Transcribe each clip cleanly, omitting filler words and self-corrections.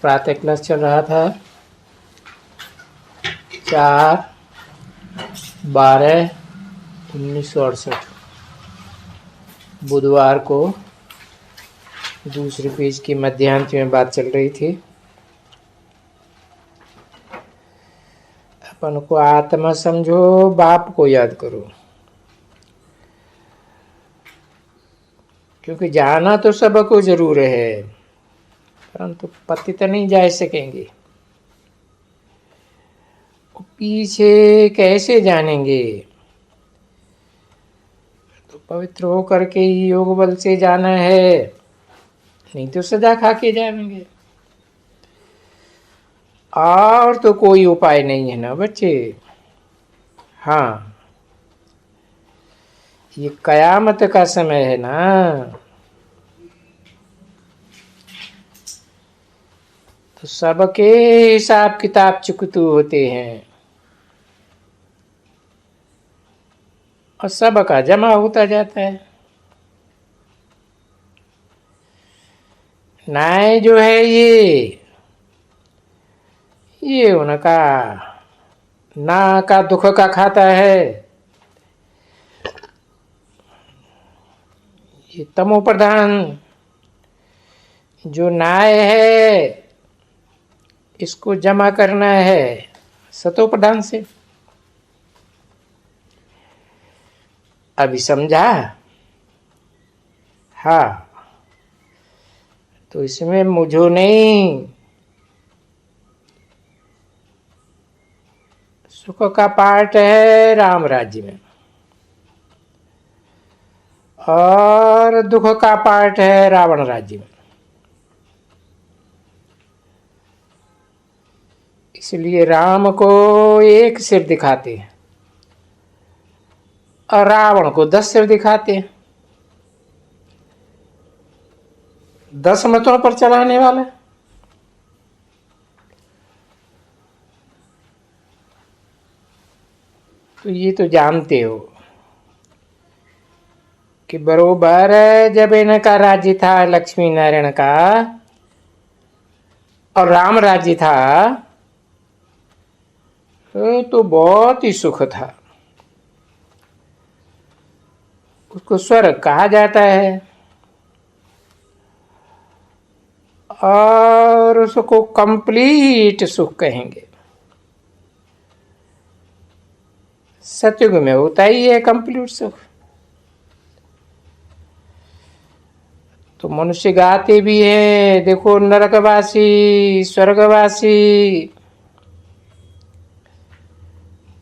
प्रातः क्लास चल रहा था 4/12/1968 बुधवार को दूसरे पेज की मध्यांश में बात चल रही थी। अपन को आत्मा समझो, बाप को याद करो, क्योंकि जाना तो सबको जरूर है, परंतु पति तो नहीं जा सकेंगे। पीछे कैसे जानेंगे? तो पवित्र होकर के ही योग बल से जाना है, नहीं तो सजा खा के जाएंगे। और तो कोई उपाय नहीं है ना बच्चे। हाँ, ये कयामत का समय है ना, तो सबके हिसाब किताब चुकतू होते हैं और सबका जमा होता जाता है। न्याय जो है ये उनका ना का दुख का खाता है। ये तमो प्रधान जो न्याय है, इसको जमा करना है सतो प्रधान से। अभी समझा? हाँ, तो इसमें मुझो नहीं, सुख का पार्ट है राम राज्य में और दुख का पार्ट है रावण राज्य में। इसलिए राम को एक सिर दिखाते हैं और रावण को 10 सिर दिखाते हैं। 10 मतों पर चलाने वाला। तो ये तो जानते हो कि बरोबर जब इनका राज्य था लक्ष्मी नारायण का और राम राज्य था, तो बहुत ही सुख था। उसको स्वर्ग कहा जाता है और उसको कंप्लीट सुख कहेंगे। सतयुग में होता ही है कंप्लीट सुख। तो मनुष्य गाते भी है, देखो नरकवासी स्वर्गवासी।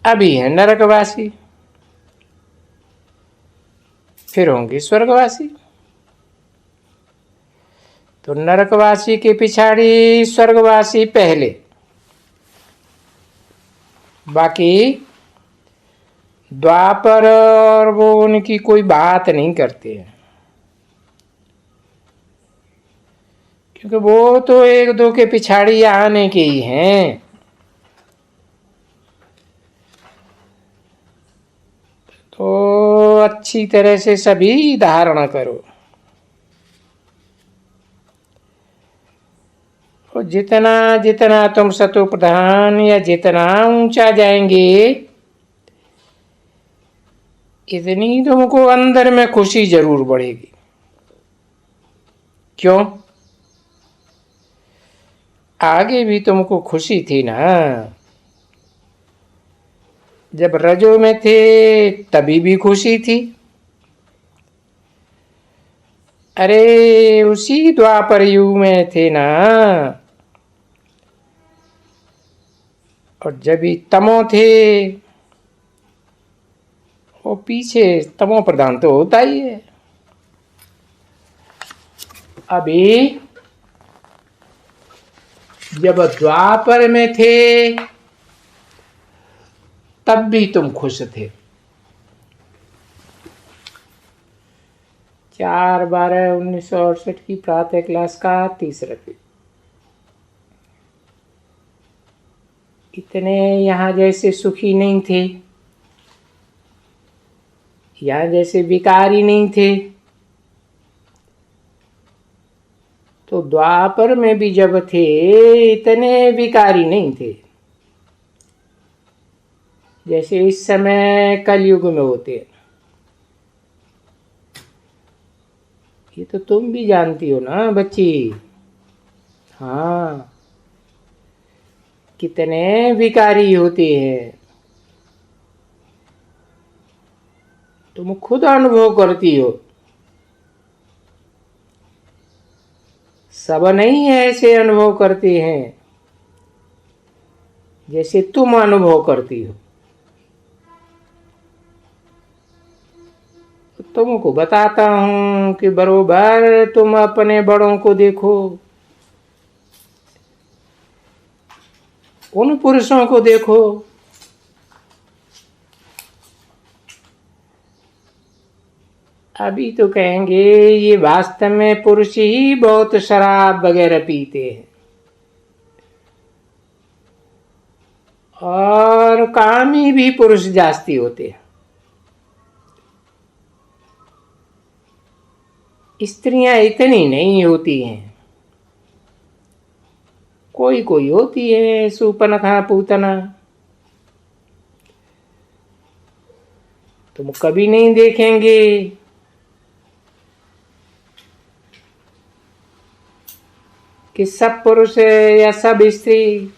अभी है नरकवासी, फिर होंगे स्वर्गवासी। तो नरकवासी के पिछाड़ी स्वर्गवासी पहले, बाकी द्वापर और वो उनकी कोई बात नहीं करते हैं, क्योंकि वो तो एक दो के पिछाड़ी आने के ही हैं। तो अच्छी तरह से सभी धारणा करो। तो जितना जितना तुम सतो प्रधान या जितना ऊंचा जाएंगे, इतनी तुमको अंदर में खुशी जरूर बढ़ेगी। क्यों? आगे भी तुमको खुशी थी ना, जब रजो में थे तभी भी खुशी थी। अरे उसी द्वापर युग में थे ना, और जब भी तमो थे, वो पीछे तमो प्रधान तो होता ही है। अभी जब द्वापर में थे तब भी तुम खुश थे। 4/12/1968 की प्रातः क्लास का तीसरा पेज। इतने यहाँ जैसे सुखी नहीं थे, यहाँ जैसे विकारी नहीं थे, तो द्वापर में भी जब थे इतने विकारी नहीं थे जैसे इस समय कलयुग में होते हैं। ये तो तुम भी जानती हो ना बच्ची। हाँ, कितने विकारी होते हैं, तुम खुद अनुभव करती हो। सब नहीं ऐसे अनुभव करते हैं जैसे तुम अनुभव करती हो। तुमको बताता हूं कि बरोबर तुम अपने बड़ों को देखो, उन पुरुषों को देखो। अभी तो कहेंगे ये वास्तव में पुरुष ही बहुत शराब वगैरह पीते हैं और कामी भी पुरुष जास्ती होते हैं। स्त्रियां इतनी नहीं होती हैं, कोई कोई होती है सूपनखा पूतना। तुम कभी नहीं देखेंगे कि सब पुरुष या सब स्त्री।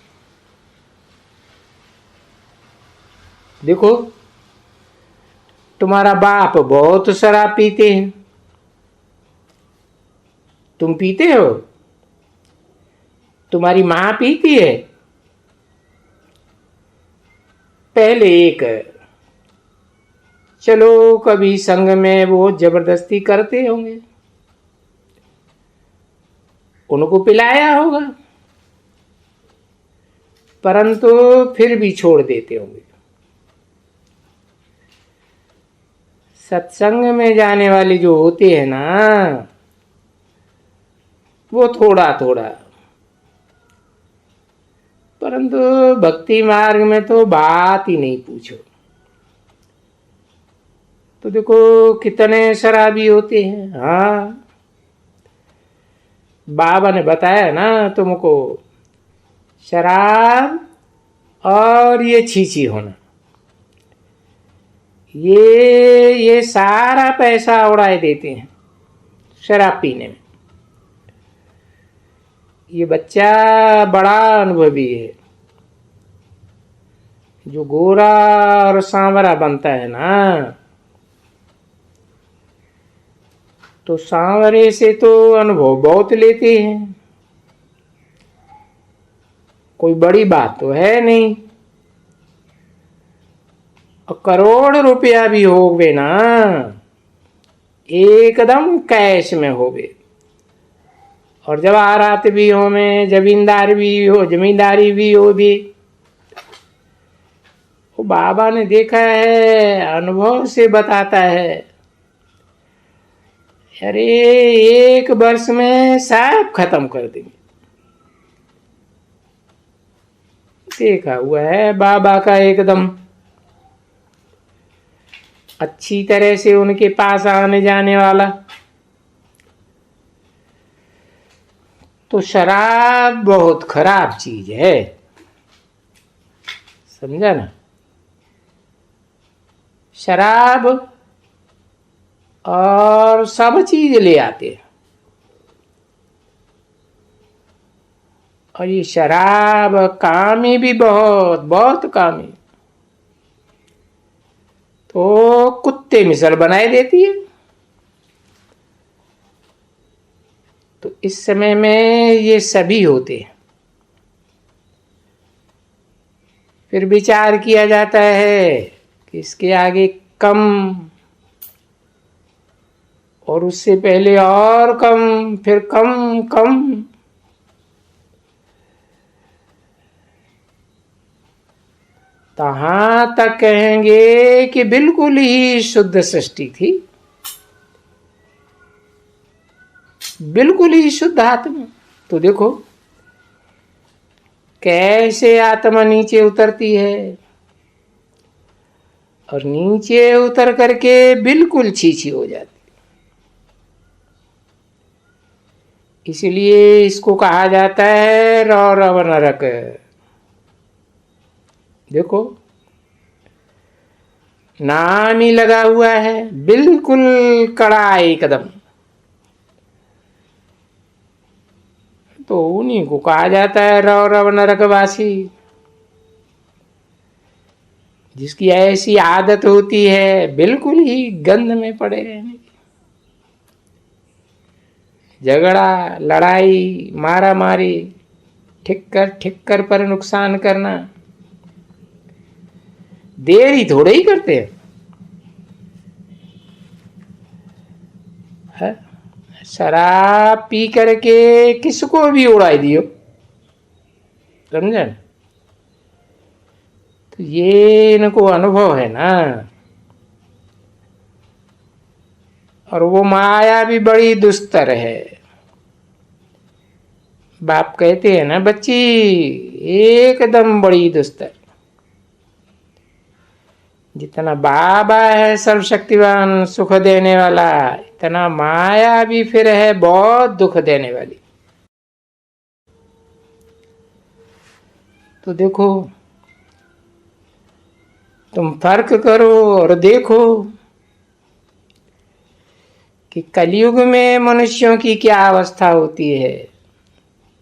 देखो, तुम्हारा बाप बहुत शराब पीते हैं, तुम पीते हो? तुम्हारी माँ पीती है? पहले एक चलो कभी संग में वो जबरदस्ती करते होंगे, उनको पिलाया होगा, परंतु फिर भी छोड़ देते होंगे। सत्संग में जाने वाले जो होते हैं ना, वो थोड़ा थोड़ा, परंतु भक्ति मार्ग में तो बात ही नहीं पूछो। तो देखो कितने शराबी होते हैं। हाँ, बाबा ने बताया ना तुमको, शराब और ये छीछी होना, ये सारा पैसा उड़ाए देते हैं शराब पीने में। ये बच्चा बड़ा अनुभवी है, जो गोरा और सांवरा बनता है ना, तो सांवरे से तो अनुभव बहुत लेते हैं, कोई बड़ी बात तो है नहीं। और करोड़ रुपया भी होवे ना, एकदम कैश में होवे। और जवाहरात भी हो में, जमींदार भी हो, जमींदारी भी हो भी। वो बाबा ने देखा है, अनुभव से बताता है। अरे एक वर्ष में सब खत्म कर देंगे, देखा हुआ है बाबा का एकदम अच्छी तरह से उनके पास आने जाने वाला। तो शराब बहुत खराब चीज है, समझा ना। शराब और सब चीज ले आते हैं, और ये शराब कामी भी बहुत बहुत कामी, तो कुत्ते मिसल बनाए देती है। तो इस समय में ये सभी होते हैं। फिर विचार किया जाता है कि इसके आगे कम, और उससे पहले और कम, फिर कम कम। तहां तक कहेंगे कि बिल्कुल ही शुद्ध सृष्टि थी, बिल्कुल ही शुद्ध आत्मा। तो देखो कैसे आत्मा नीचे उतरती है, और नीचे उतर करके बिल्कुल छीछी हो जाती। इसलिए इसको कहा जाता है रौरव नरक। देखो नाम ही लगा हुआ है, बिल्कुल कड़ा एकदम, तो उन्हीं को कहा जाता है रौरव नरकवासी। जिसकी ऐसी आदत होती है बिल्कुल ही गंध में पड़े रहने की, झगड़ा लड़ाई मारा मारी, ठिक्कर पर नुकसान करना, देर ही थोड़े ही करते हैं। शराब पी करके किसको भी उड़ा दियो, समझे? तो ये इनको अनुभव है ना। और वो माया भी बड़ी दुस्तर है। बाप कहते हैं ना बच्ची एकदम बड़ी दुस्तर। जितना बाबा है सर्वशक्तिवान सुख देने वाला, इतना माया भी फिर है बहुत दुख देने वाली। तो देखो, तुम फर्क करो और देखो कि कलयुग में मनुष्यों की क्या अवस्था होती है,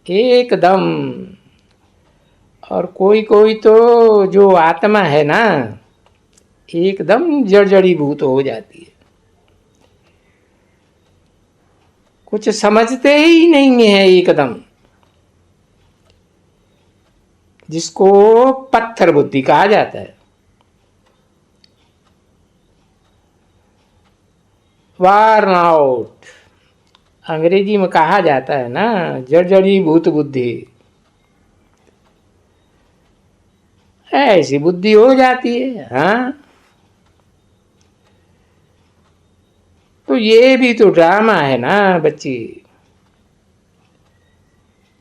एकदम। और कोई कोई तो जो आत्मा है ना, एकदम जर्जरीभूत हो जाती है, कुछ समझते ही नहीं है एकदम, जिसको पत्थर बुद्धि कहा जाता है। वार्न आउट अंग्रेजी में कहा जाता है ना, जर्जरीभूत बुद्धि। ऐसी बुद्धि हो जाती है। हाँ, तो ये भी तो ड्रामा है ना बच्ची।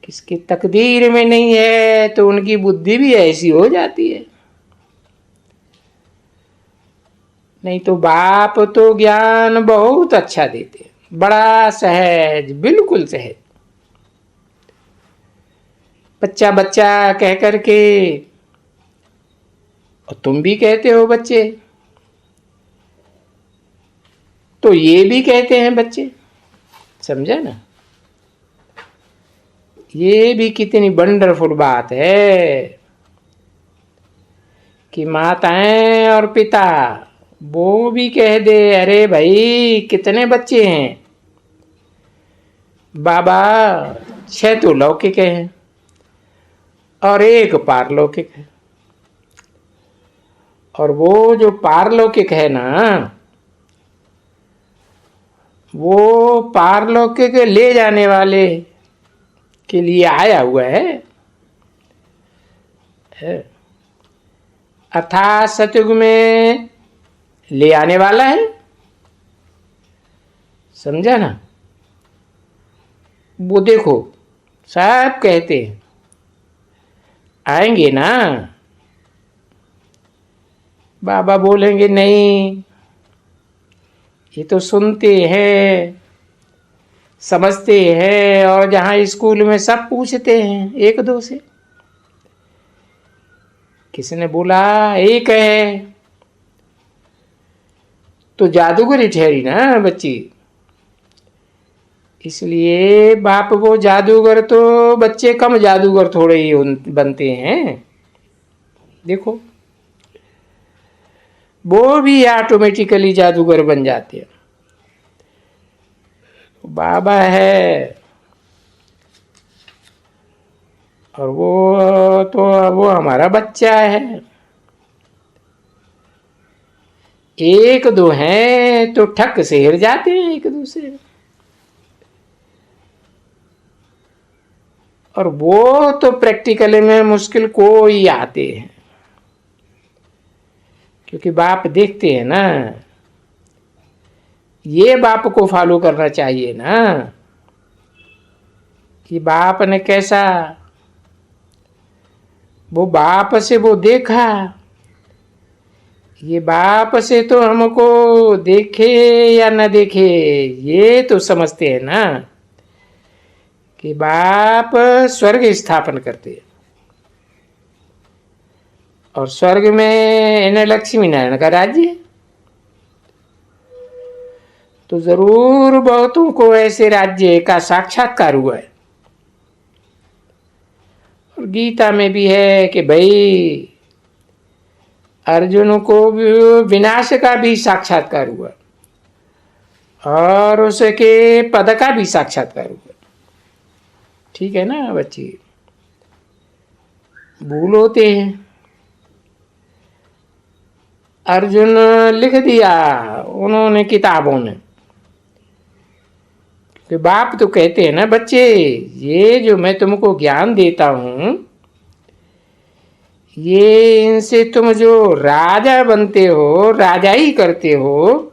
किसकी तकदीर में नहीं है तो उनकी बुद्धि भी ऐसी हो जाती है। नहीं तो बाप तो ज्ञान बहुत अच्छा देते, बड़ा सहज, बिल्कुल सहज। बच्चा बच्चा कह करके, और तुम भी कहते हो बच्चे, तो ये भी कहते हैं बच्चे, समझे ना? ये भी कितनी वंडरफुल बात है कि माताएं और पिता वो भी कह दे, अरे भाई कितने बच्चे हैं बाबा? 6 तो लौकिक हैं और 1 पारलौकिक है। और वो जो पारलौकिक है ना, वो पारलौकिक ले जाने वाले के लिए आया हुआ है। अर्थात सतयुग में ले आने वाला है, समझा ना? वो देखो सब कहते हैं आएंगे ना, बाबा बोलेंगे नहीं, ये तो सुनते हैं समझते हैं। और जहाँ स्कूल में सब पूछते हैं एक दो से, किसने बोला एक है, तो जादूगरी ठहरी ना बच्ची। इसलिए बाप वो जादूगर तो बच्चे कम जादूगर थोड़े ही बनते हैं। देखो वो भी ऑटोमेटिकली जादूगर बन जाते हैं। बाबा है और वो तो वो हमारा बच्चा है। 1 2 हैं तो ठक से हिर जाते हैं एक दूसरे। और वो तो प्रैक्टिकली में मुश्किल को ही आते हैं, क्योंकि बाप देखते हैं ना। ये बाप को फॉलो करना चाहिए ना कि बाप ने कैसा, वो बाप से वो देखा, ये बाप से तो हमको देखे या न देखे ये तो समझते हैं ना कि बाप स्वर्ग स्थापन करते हैं और स्वर्ग में इन्हें लक्ष्मी नारायण का राज्य है, तो जरूर बहुतों को ऐसे राज्य का साक्षात्कार हुआ है। और गीता में भी है कि भाई अर्जुन को भी विनाश का भी साक्षात्कार हुआ और उसके पद का भी साक्षात्कार हुआ। ठीक है ना बच्चे, भूल होते हैं। अर्जुन लिख दिया उन्होंने किताबों में कि बाप तो कहते हैं ना बच्चे, ये जो मैं तुमको ज्ञान देता हूं, ये इनसे तुम जो राजा बनते हो, राजाई करते हो,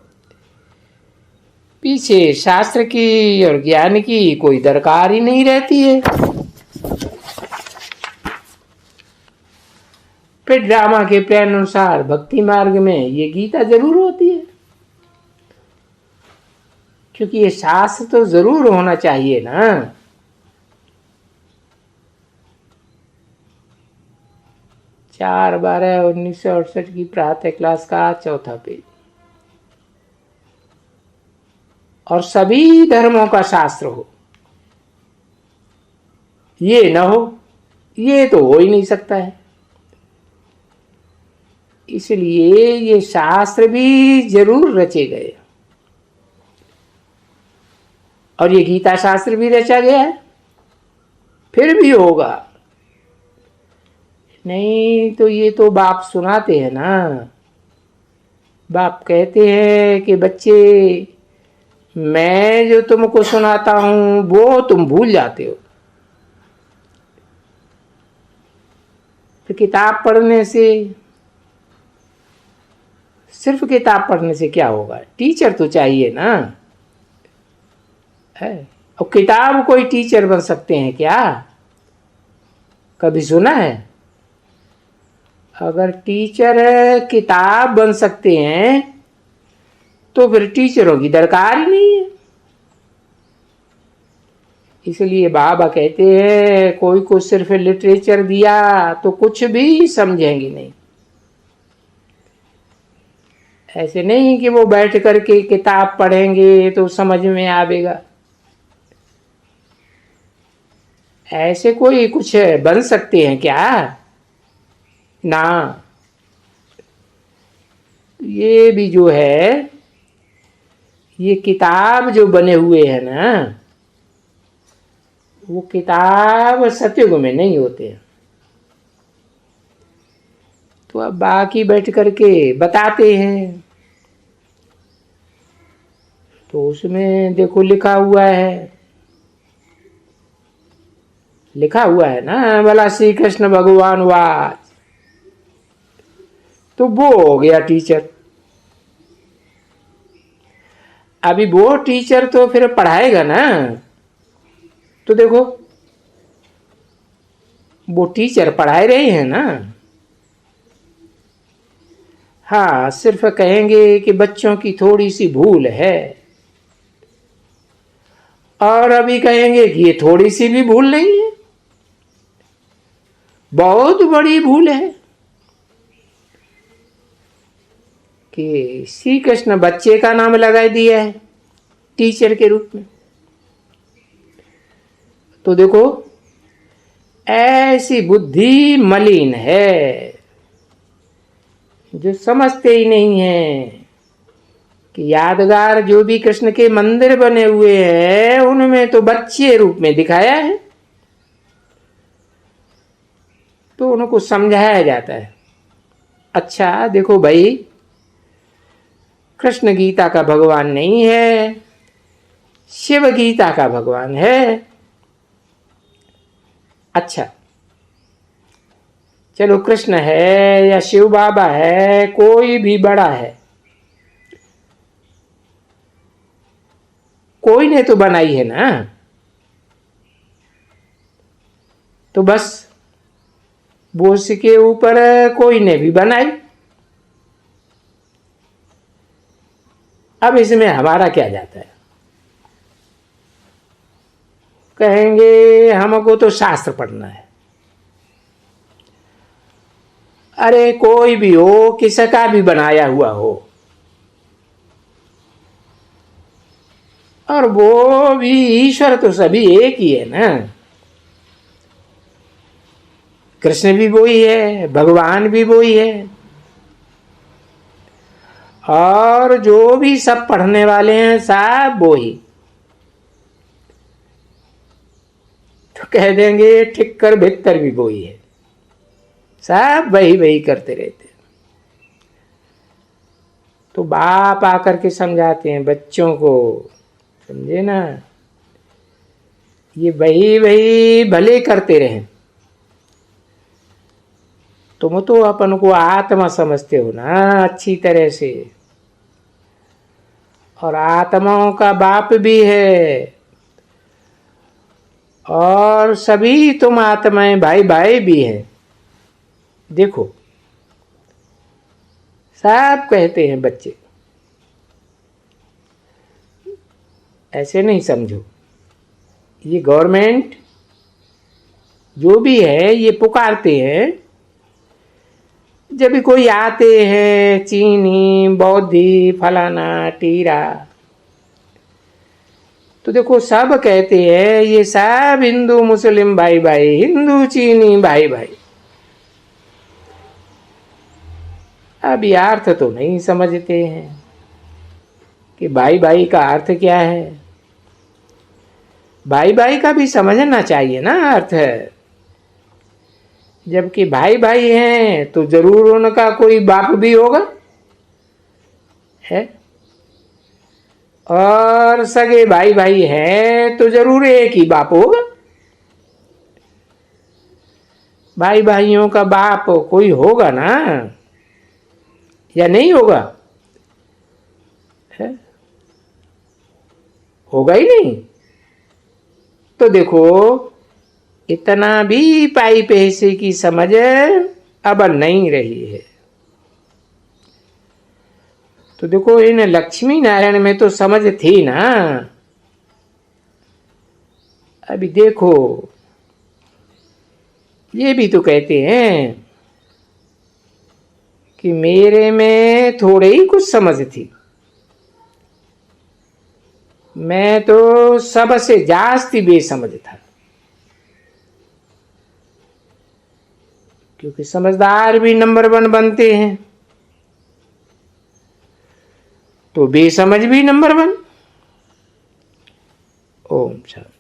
पीछे शास्त्र की और ज्ञान की कोई दरकार ही नहीं रहती है। फिर ड्रामा के प्लान अनुसार भक्ति मार्ग में ये गीता जरूर होती है, क्योंकि ये शास्त्र तो जरूर होना चाहिए ना। 4/12/1968 की प्रातः क्लास का चौथा पेज। और सभी धर्मों का शास्त्र हो, ये न हो, ये तो हो ही नहीं सकता है। इसलिए ये शास्त्र भी जरूर रचे गए और ये गीता शास्त्र भी रचा गया है, फिर भी होगा नहीं। तो ये तो बाप सुनाते हैं ना, बाप कहते हैं कि बच्चे मैं जो तुमको सुनाता हूं वो तुम भूल जाते हो। तो किताब पढ़ने से, सिर्फ किताब पढ़ने से क्या होगा? टीचर तो चाहिए ना है। और किताब कोई टीचर बन सकते हैं क्या? कभी सुना है? अगर टीचर किताब बन सकते हैं तो फिर टीचरों की दरकार ही नहीं है। इसलिए बाबा कहते हैं कोई को सिर्फ लिटरेचर दिया तो कुछ भी समझेंगे नहीं। ऐसे नहीं कि वो बैठ करके किताब पढ़ेंगे तो समझ में आवेगा। ऐसे कोई कुछ बन सकते हैं क्या? ना। ये भी जो है, ये किताब जो बने हुए हैं ना, वो किताब सतयुग में नहीं होते हैं। तो अब बाकी बैठ करके बताते हैं, तो उसमें देखो लिखा हुआ है ना, भला श्री कृष्ण भगवान वाच, तो वो हो गया टीचर। अभी वो टीचर तो फिर पढ़ाएगा ना, तो देखो वो टीचर पढ़ाए रहे हैं ना। हाँ, सिर्फ कहेंगे कि बच्चों की थोड़ी सी भूल है, और अभी कहेंगे कि ये थोड़ी सी भी भूल नहीं है, बहुत बड़ी भूल है कि श्री कृष्ण बच्चे का नाम लगा दिया है टीचर के रूप में। तो देखो ऐसी बुद्धि मलिन है जो समझते ही नहीं है कि यादगार जो भी कृष्ण के मंदिर बने हुए हैं उनमें तो बच्चे रूप में दिखाया है, तो उनको समझाया जाता है। अच्छा देखो भाई, कृष्ण गीता का भगवान नहीं है, शिव गीता का भगवान है। अच्छा चलो, कृष्ण है या शिव बाबा है, कोई भी बड़ा है, कोई ने तो बनाई है ना। तो बस वो उसके ऊपर कोई ने भी बनाई। अब इसमें हमारा क्या जाता है? कहेंगे हमको तो शास्त्र पढ़ना है। अरे कोई भी हो, किसका भी बनाया हुआ हो, और वो भी ईश्वर तो सभी एक ही है ना। कृष्ण भी वही है, भगवान भी वही है, और जो भी सब पढ़ने वाले हैं सब वही। तो कह देंगे ठीक कर भीतर भी वही है, सब वही वही करते रहते हैं। तो बाप आकर के समझाते हैं बच्चों को, समझे ना, ये वही वही भले करते रहे। तुम तो अपन को आत्मा समझते हो ना अच्छी तरह से, और आत्माओं का बाप भी है, और सभी तुम आत्माएं भाई भाई भी हैं। देखो सब कहते हैं बच्चे, ऐसे नहीं समझो। ये गवर्नमेंट जो भी है ये पुकारते हैं, जब भी कोई आते हैं चीनी बौद्धि फलाना टीरा, तो देखो सब कहते हैं ये सब हिंदू मुस्लिम भाई भाई, हिंदू चीनी भाई भाई। अब ये अर्थ तो नहीं समझते हैं कि भाई भाई का अर्थ क्या है। भाई भाई का भी समझना चाहिए ना अर्थ है। जबकि भाई भाई हैं तो जरूर उनका कोई बाप भी होगा है, और सगे भाई भाई हैं तो जरूर एक ही बाप होगा। भाई भाइयों का बाप कोई होगा ना, या नहीं होगा है? होगा ही नहीं। तो देखो इतना भी पाई पैसे की समझ अब नहीं रही है। तो देखो इन लक्ष्मी नारायण में तो समझ थी ना। अभी देखो ये भी तो कहते हैं कि मेरे में थोड़े ही कुछ समझ थी, मैं तो सबसे जास्ती बेसमझ था। क्योंकि समझदार भी नंबर 1 बनते हैं, तो बेसमझ भी नंबर 1। ओम शांति।